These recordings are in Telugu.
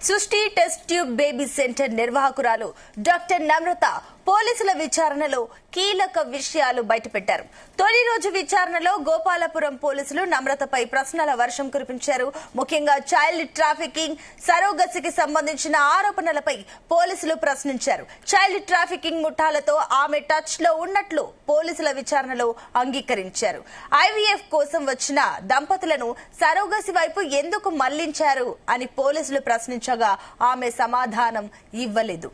సృష్టి టెస్ట్ ట్యూబ్ బేబీ సెంటర్ నిర్వాహకురాలు డాక్టర్ నమ్రత పోలీసుల విచారణలో కీలక విషయాలు బయటపెట్టారు. తొలి రోజు విచారణలో గోపాలపురం పోలీసులు నమ్రతపై ప్రశ్నల వర్షం కురిపించారు. ముఖ్యంగా చైల్డ్ ట్రాఫికింగ్, సరోగసికి సంబంధించిన ఆరోపణలపై పోలీసులు ప్రశ్నించారు. చైల్డ్ ట్రాఫికింగ్ ముఠాలతో ఆమె టచ్ లో ఉన్నట్లు పోలీసుల విచారణలో అంగీకరించారు. ఐవీఎఫ్ కోసం వచ్చిన దంపతులను సరోగసి వైపు ఎందుకు మళ్లించారు అని పోలీసులు ప్రశ్నించగా ఆమె సమాధానం ఇవ్వలేదు.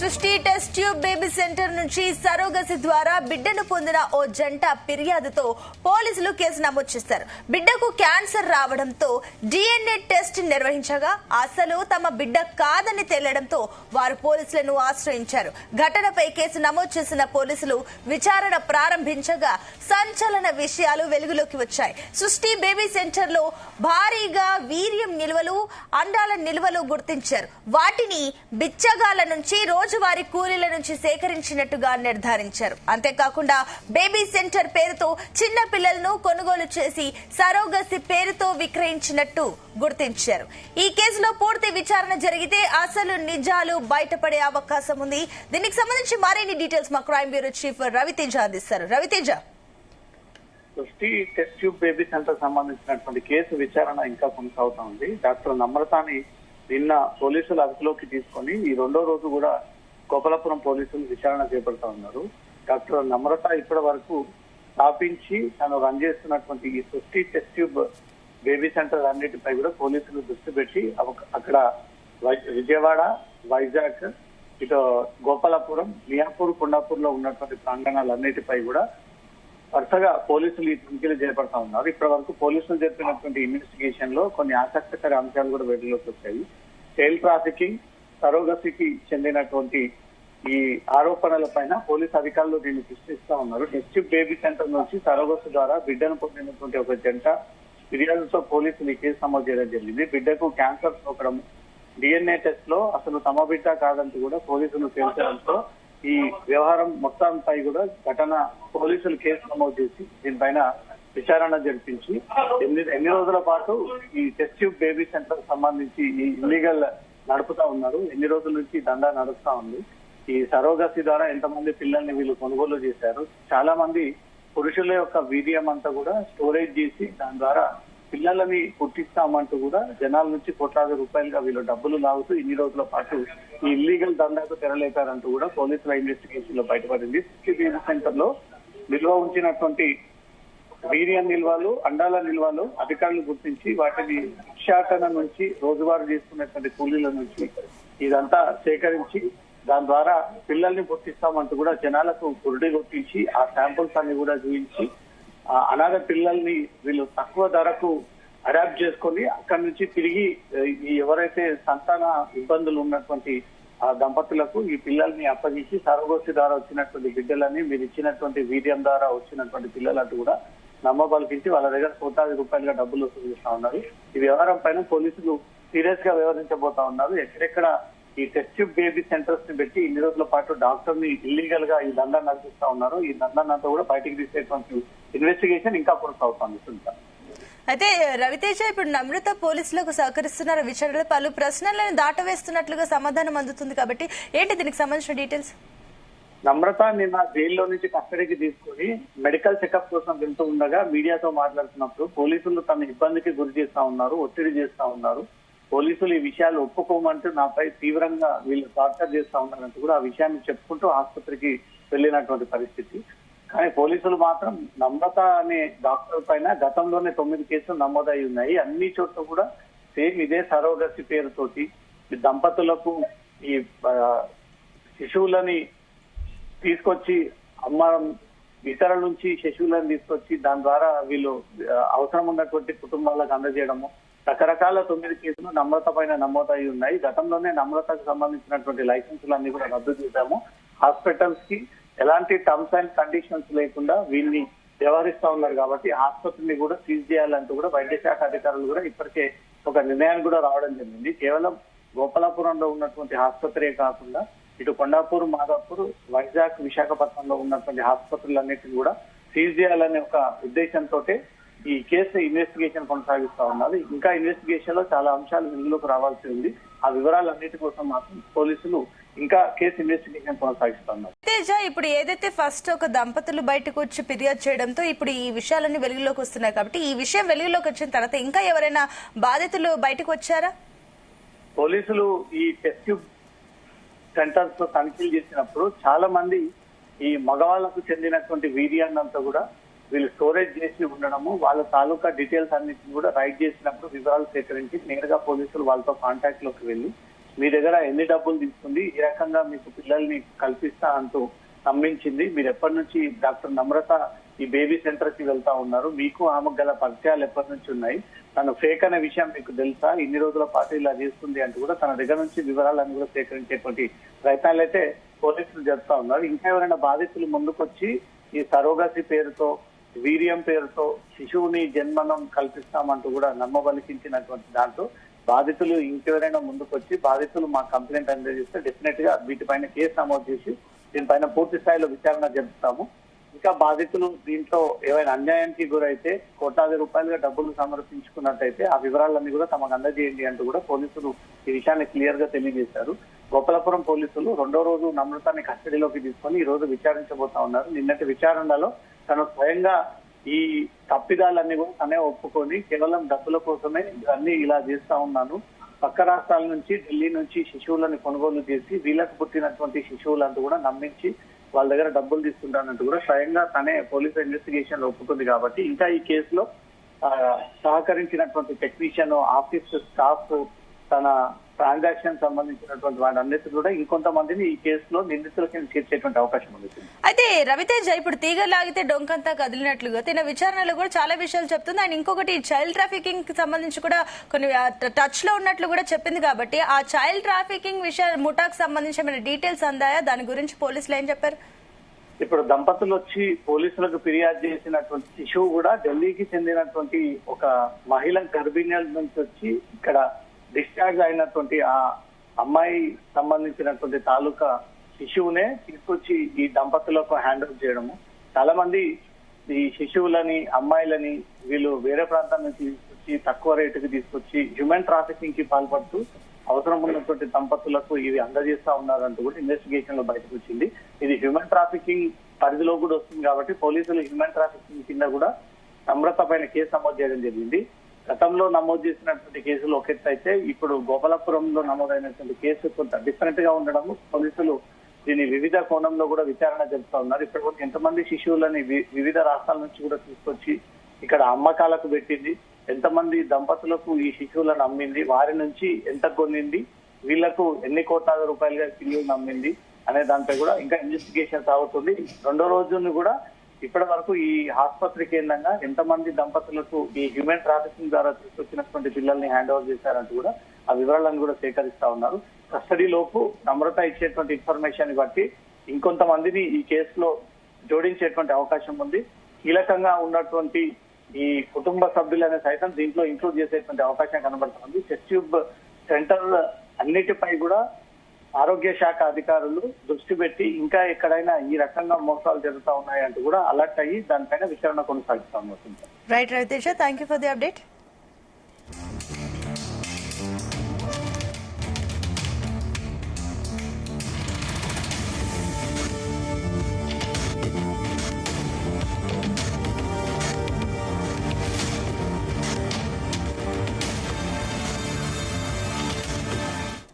సృష్టి టెస్ట్ ట్యూబ్ బేబీ సెంటర్ నుంచి సరోగసి ద్వారా బిడ్డను పొందిన ఓ జంట ఫిర్యాదుతో పోలీసులు కేసు నమోదు చేశారు. బిడ్డకు క్యాన్సర్ రావడంతో DNA టెస్ట్ నిర్వహించగా అసలు తమ బిడ్డ కాదని తేలడంతో వారు పోలీసులను ఆశ్రయించారు. ఘటనపై కేసు నమోదు చేసిన పోలీసులు విచారణ ప్రారంభించగా సంచలన విషయాలు వెలుగులోకి వచ్చాయి. సృష్టి బేబీ సెంటర్ లో భారీగా వీర్యం నిల్వలు, అండాల నిల్వలు గుర్తించారు. వాటిని బిచ్చగాళ్ల నుంచి రోజువారీ కూలీల నుంచి సేకరించినట్టుగా నిర్ధారించారు. అంతేకాకుండా బేబీ సెంటర్ పేరుతో చిన్న పిల్లలను కొనుగోలు చేసి సరోగసి పేరుతో విక్రయించినట్టు గుర్తించారు. ఈ కేసులో పూర్తి విచారణ జరిగితే అసలు నిజాలు బయటపడే అవకాశం ఉంది. దీనికి సంబంధించి మరిన్ని డీటెయిల్స్ మా క్రైమ్ బ్యూరో చీఫ్ రవితేజ అందిస్తారు. రవితేజ, సృష్టి టెస్ట్ ట్యూబ్ బేబీ సెంటర్ సంబంధించినటువంటి కేసు విచారణ ఇంకా కొనసాగుతా ఉంది. డాక్టర్ నమ్రతాని నిన్న పోలీసులు అదుపులోకి తీసుకొని ఈ రెండో రోజు కూడా గోపాలపురం పోలీసులు విచారణ చేపడతా ఉన్నారు. డాక్టర్ నమ్రత ఇప్పటి వరకు స్థాపించి తను రన్ చేస్తున్నటువంటి ఈ సృష్టి టెస్ట్ ట్యూబ్ బేబీ సెంటర్ అన్నిటిపై కూడా పోలీసులు దృష్టి పెట్టి అక్కడ విజయవాడ, వైజాగ్, ఇటు గోపాలపురం, మియాపూర్, కొండాపూర్ లో ఉన్నటువంటి ప్రాంగణాలన్నిటిపై కూడా వరుసగా పోలీసులు ఈ తనిఖీలు చేపడతా ఉన్నారు. ఇప్పటి వరకు పోలీసులు జరిపినటువంటి ఇన్వెస్టిగేషన్ లో కొన్ని ఆసక్తికర అంశాలు కూడా వెలుగులోకి వచ్చాయి. చైల్డ్ ట్రాఫికింగ్, సరోగసికి చెందినటువంటి ఈ ఆరోపణల పైన పోలీసు అధికారులు దీన్ని ప్రశ్నిస్తా ఉన్నారు. టెస్ట్ ట్యూబ్ బేబీ సెంటర్ నుంచి సరోగసి ద్వారా బిడ్డను పొందినటువంటి ఒక జంట ఫిర్యాదుతో పోలీసులు ఈ కేసు నమోదు చేయడం జరిగింది. బిడ్డకు క్యాన్సర్ సోకడం, DNA టెస్ట్ లో అసలు తమ బిడ్డ కాదంటూ కూడా పోలీసులు తేల్చడంతో ఈ వ్యవహారం మొత్తంపై కూడా ఘటన పోలీసులు కేసు నమోదు చేసి దీనిపైన విచారణ జరిపించి ఎన్ని రోజుల పాటు ఈ టెస్ట్ ట్యూబ్ బేబీ సెంటర్ సంబంధించి ఈ ఇల్లీగల్ నడుపుతా ఉన్నారు, ఎన్ని రోజుల నుంచి దందా నడుస్తా ఉంది, ఈ సరోగసి ద్వారా ఎంతమంది పిల్లల్ని వీళ్ళు కొనుగోలు చేశారు, చాలా మంది పురుషుల యొక్క వీర్యం అంతా కూడా స్టోరేజ్ చేసి దాని ద్వారా పిల్లలని పుట్టిస్తామంటూ కూడా జనాల నుంచి కోట్లాది రూపాయలుగా వీళ్ళు డబ్బులు లాగుతూ ఇన్ని రోజుల పాటు ఈ ఇల్లీగల్ దందాకు తెరలేపారంటూ కూడా పోలీసుల ఇన్వెస్టిగేషన్ లో బయటపడింది. బేబీ సెంటర్ లో నిల్వ ఉంచినటువంటి వీర్య నిల్వలు, అండాల నిల్వలు అధికారులు గుర్తించి వాటిని భిక్షాటన నుంచి రోజువారీ చేసుకున్నటువంటి కూలీల నుంచి ఇదంతా సేకరించి దాని ద్వారా పిల్లల్ని పుట్టిస్తామంటూ కూడా జనాలకు పురుడి కొట్టించి ఆ శాంపుల్స్ అన్ని కూడా చూపించి అనాథ పిల్లల్ని వీళ్ళు తక్కువ ధరకు అడాప్ట్ చేసుకొని అక్కడి నుంచి తిరిగి ఎవరైతే సంతాన ఇబ్బందులు ఉన్నటువంటి ఆ దంపతులకు ఈ పిల్లల్ని అప్పగించి సరోగసి ద్వారా వచ్చినటువంటి బిడ్డలని మీరు ఇచ్చినటువంటి వీర్యం ద్వారా వచ్చినటువంటి పిల్లలంటూ కూడా నమ్మబలికించి వాళ్ళ దగ్గర కోట్లాది రూపాయలుగా డబ్బులు వసూలు చేస్తా ఉన్నారు. ఈ వ్యవహారం పైన పోలీసులు సీరియస్ గా వ్యవహరించబోతా ఉన్నారు. ఎక్కడెక్కడ ఈ టెస్ట్ ట్యూబ్ బేబీ సెంటర్స్ ని పెట్టి ఇన్ని రోజుల పాటు డాక్టర్ ని ఇల్లీగల్ గా ఈ దందా నడిపిస్తా ఉన్నారు. ఈ దందానంతా కూడా బయటికి తీసేటువంటి ఇన్వెస్టిగేషన్ ఇంకా కొనసాగుతుంది. అయితే రవితేజ, ఇప్పుడు నమ్రత పోలీసులకు సహకరిస్తున్నారు. విచారణలో పలు ప్రశ్నలను దాటవేస్తున్నట్లుగా సమాధానం అందుతుంది కాబట్టి ఏంటి దీనికి సంబంధించిన డీటెయిల్స్? నమ్రత నిన్న జైల్లో నుంచి కస్టడీకి తీసుకుని మెడికల్ చెకప్ కోసం వెళ్తూ ఉండగా మీడియాతో మాట్లాడుతున్నప్పుడు పోలీసులు తన ఇబ్బందికి గురి చేస్తా ఉన్నారు, ఒత్తిడి చేస్తా ఉన్నారు, పోలీసులు ఈ విషయాలు ఒప్పుకోమంటూ నాపై తీవ్రంగా వీళ్ళు టార్చర్ చేస్తా ఉన్నారంటూ కూడా ఆ విషయాన్ని చెప్పుకుంటూ ఆసుపత్రికి వెళ్లినటువంటి పరిస్థితి. కానీ పోలీసులు మాత్రం నమ్రత అనే డాక్టర్ పైన గతంలోనే 9 కేసులు నమోదై ఉన్నాయి. అన్ని చోట్ల కూడా సేమ్ ఇదే సరోగసి పేరుతోటి ఈ దంపతులకు ఈ శిశువులని తీసుకొచ్చి అమ్మడం, ఇతరుల నుంచి శిశువులను తీసుకొచ్చి దాని ద్వారా వీళ్ళు అవసరం ఉన్నటువంటి కుటుంబాలకు అందజేయడము, రకరకాల 9 కేసులు నమ్రత పైన నమోదై ఉన్నాయి. గతంలోనే నమ్రతకు సంబంధించినటువంటి లైసెన్సులన్నీ కూడా రద్దు చేశాము. హాస్పిటల్స్ కి ఎలాంటి టర్మ్స్ అండ్ కండిషన్స్ లేకుండా వీళ్ళని వ్యవహరిస్తా ఉన్నారు కాబట్టి ఆసుపత్రిని కూడా సీజ్ చేయాలంటూ కూడా వైద్య శాఖ అధికారులు కూడా ఇప్పటికే ఒక నిర్ణయానికి కూడా రావడం జరిగింది. కేవలం గోపాలపురంలో ఉన్నటువంటి ఆసుపత్రే కాకుండా ఇటు కొండాపూర్, మాదాపూర్, వైజాగ్, విశాఖపట్నంలో ఉన్నటువంటి ఆసుపత్రులన్నిటిని కూడా సీజ్ చేయాలనే ఒక ఉద్దేశంతో ఈ కేసు ఇన్వెస్టిగేషన్ కొనసాగిస్తా ఉన్నారు. ఇంకా ఇన్వెస్టిగేషన్ లో చాలా అంశాలు వెలుగులోకి రావాల్సి ఉంది. ఆ వివరాలన్నిటి కోసం మాత్రం పోలీసులు ఇంకా కేసు ఇన్వెస్టిగేషన్ కొనసాగిస్తున్నారు. తేజ, ఇప్పుడు ఏదైతే ఫస్ట్ ఒక దంపతులు బయటకు వచ్చి ఫిర్యాదు చేయడంతో ఇప్పుడు ఈ విషయాలన్నీ వెలుగులోకి వస్తున్నాయి కాబట్టి ఈ విషయం వెలుగులోకి వచ్చిన తర్వాత ఇంకా ఎవరైనా బాధితులు బయటకు వచ్చారా? పోలీసులు ఈ టెస్ట్ ట్యూబ్ సెంటర్స్ లో తనిఖీలు చేసినప్పుడు చాలా మంది ఈ మగవాళ్లకు చెందినటువంటి వీర్యాన్నంతా కూడా వీళ్ళు స్టోరేజ్ చేసి ఉండడము, వాళ్ళ తాలూకా డీటెయిల్స్ అన్నింటిని కూడా రైట్ చేసినప్పుడు వివరాలు సేకరించి నేరుగా పోలీసులు వాళ్ళతో కాంటాక్ట్ లోకి వెళ్ళి మీ దగ్గర ఎన్ని డబ్బులు తీసుకుంది, ఈ రకంగా మీకు పిల్లల్ని కల్పిస్తా అంటూ నమ్మించింది, మీరు ఎప్పటి నుంచి డాక్టర్ నమ్రత ఈ బేబీ సెంటర్ కి వెళ్తా ఉన్నారు, మీకు ఆమెకు గల పరిచయాలు ఎప్పటి నుంచి ఉన్నాయి, తను ఫేక్ అనే విషయం మీకు తెలుసా, ఇన్ని రోజుల పాటు ఇలా చేస్తుంది అంటూ కూడా తన దగ్గర నుంచి వివరాలన్నీ కూడా సేకరించేటువంటి ప్రయత్నాలు అయితే పోలీసులు జరుపుతా ఉన్నారు. ఇంకా ఎవరైనా బాధితులు ముందుకొచ్చి ఈ సరోగసి పేరుతో, వీర్యం పేరుతో శిశువుని జన్మనం కల్పిస్తామంటూ కూడా నమ్మబలికించినటువంటి దాంతో బాధితులు ఇంకెవరైనా ముందుకొచ్చి బాధితులు మా కంప్లైంట్ అందజేస్తే డెఫినెట్ గా వీటిపైన కేసు నమోదు చేసి దీనిపైన పూర్తి స్థాయిలో విచారణ జరుపుతాము. ఇంకా బాధితులు దీంట్లో ఏవైనా అన్యాయానికి గురైతే కోట్లాది రూపాయలుగా డబ్బులు సమర్పించుకున్నట్టయితే ఆ వివరాలన్నీ కూడా తమకు అందజేయండి అంటూ కూడా పోలీసులు ఈ విషయాన్ని క్లియర్ గా తెలియజేశారు. గోపాలపురం పోలీసులు 2వ రోజు నమ్రతాన్ని కస్టడీలోకి తీసుకొని ఈ రోజు విచారించబోతా ఉన్నారు. నిన్నటి విచారణలో తను స్వయంగా ఈ తప్పిదాలన్నీ కూడా తనే ఒప్పుకొని కేవలం డబ్బుల కోసమే అన్ని ఇలా చేస్తా ఉన్నాను, పక్క రాష్ట్రాల నుంచి ఢిల్లీ నుంచి శిశువులను కొనుగోలు చేసి వీళ్ళకు పుట్టినటువంటి శిశువులంటూ కూడా నమ్మించి వాళ్ళ దగ్గర డబ్బులు తీసుకుంటానంటూ కూడా స్వయంగా తనే పోలీసు ఇన్వెస్టిగేషన్ లో ఒప్పుకుంది. కాబట్టి ఇంకా ఈ కేసులో సహకరించినటువంటి టెక్నీషియన్, ఆఫీస్ స్టాఫ్, తన ట్రాన్సాక్షన్ సంబంధించినటువంటి వాటన్నిటి కూడా ఇంకొంతమందిని ఈ కేసులో నిందితులకి చేర్చేటువంటి అవకాశం ఉంది. అయితే రవితేజ, ఇప్పుడు తీగ లాగితే డొంకంతా కదిలినట్లుగా తిన విచారణలో కూడా చాలా విషయాలు చెప్తుంది. అండ్ ఇంకొకటి చైల్డ్ ట్రాఫికింగ్ కి సంబంధించి కూడా కొన్ని టచ్ లో ఉన్నట్లు కూడా చెప్పింది. కాబట్టి ఆ చైల్డ్ ట్రాఫికింగ్ విషయాలు ముఠాకు సంబంధించి ఏమైనా డీటెయిల్స్ అందాయా? దాని గురించి పోలీసులు ఏం చెప్పారు? ఇప్పుడు దంపతులు వచ్చి పోలీసులకు ఫిర్యాదు చేసినటువంటి శిశువు కూడా ఢిల్లీకి చెందినటువంటి ఒక మహిళ గర్భిణీల నుంచి వచ్చి ఇక్కడ డిశ్చార్జ్ అయినటువంటి ఆ అమ్మాయి సంబంధించినటువంటి తాలూకా శిశువునే తీసుకొచ్చి ఈ దంపతులకు హ్యాండ్ ఓవర్ చేయడము. చాలా మంది ఈ శిశువులని, అమ్మాయిలని వీళ్ళు వేరే ప్రాంతం నుంచి తీసుకొచ్చి తక్కువ రేటుకి తీసుకొచ్చి హ్యూమన్ ట్రాఫికింగ్ కి పాల్పడుతూ అవసరం ఉన్నటువంటి దంపతులకు ఇవి అందజేస్తా ఉన్నారంటూ కూడా ఇన్వెస్టిగేషన్ లో బయటకు వచ్చింది. ఇది హ్యూమన్ ట్రాఫికింగ్ పరిధిలో కూడా వస్తుంది కాబట్టి పోలీసులు హ్యూమన్ ట్రాఫికింగ్ కింద కూడా నమ్రత పైన కేసు నమోదు చేయడం జరిగింది. గతంలో నమోదు చేసినటువంటి కేసులు ఒక ఎత్తు అయితే ఇప్పుడు గోపాలపురంలో నమోదైనటువంటి కేసు కొంత డిఫరెంట్ గా ఉండడము, పోలీసులు దీన్ని వివిధ కోణంలో కూడా విచారణ జరుపుతా ఉన్నారు. ఇప్పటివరకు ఎంతమంది శిశువులని వివిధ రాష్ట్రాల నుంచి కూడా తీసుకొచ్చి ఇక్కడ అమ్మకాలకు పెట్టింది, ఎంతమంది దంపతులకు ఈ శిశువులను అమ్మింది, వారి నుంచి ఎంత కొనింది, వీళ్లకు ఎన్ని కోట్లాది రూపాయలుగా పిల్లలు అమ్మింది అనే దానిపై కూడా ఇంకా ఇన్వెస్టిగేషన్ సాగుతుంది. 2వ రోజును కూడా ఇప్పటి వరకు ఈ ఆసుపత్రి కేంద్రంగా ఎంతమంది దంపతులకు ఈ హ్యూమన్ ట్రాఫికింగ్ ద్వారా తీసుకొచ్చినటువంటి పిల్లల్ని హ్యాండ్ ఓవర్ చేశారంటూ కూడా ఆ వివరాలను కూడా సేకరిస్తా ఉన్నారు. కస్టడీలోపు నమ్రత ఇచ్చేటువంటి ఇన్ఫర్మేషన్ బట్టి ఇంకొంతమందిని ఈ కేసులో జోడించేటువంటి అవకాశం ఉంది. కీలకంగా ఉన్నటువంటి ఈ కుటుంబ సభ్యులనే సైతం దీంట్లో ఇంక్లూడ్ చేసేటువంటి అవకాశం కనబడుతుంది. టెస్ట్ ట్యూబ్ సెంటర్ అన్నిటిపై కూడా ఆరోగ్య శాఖ అధికారులు దృష్టి పెట్టి ఇంకా ఎక్కడైనా ఈ రకంగా మోసాలు జరుగుతా ఉన్నాయంటూ కూడా అలర్ట్ అయ్యి దానిపైన విచారణ కొనసాగిస్తా ఉన్నారు. Right Ravi Teja, thank you for the update.